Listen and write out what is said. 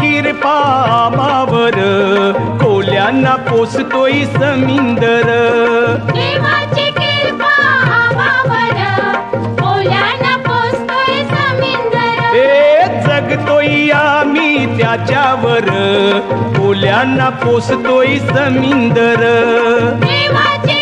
कृपा आम्हावर कोल्यांना पोसतोय समिंदर देवाची कृपा आम्हावर कोल्यांना पोसतोय समिंदर जगतोय आम्ही त्याच्यावर कोल्यांना पोसतोय समिंदर देवाची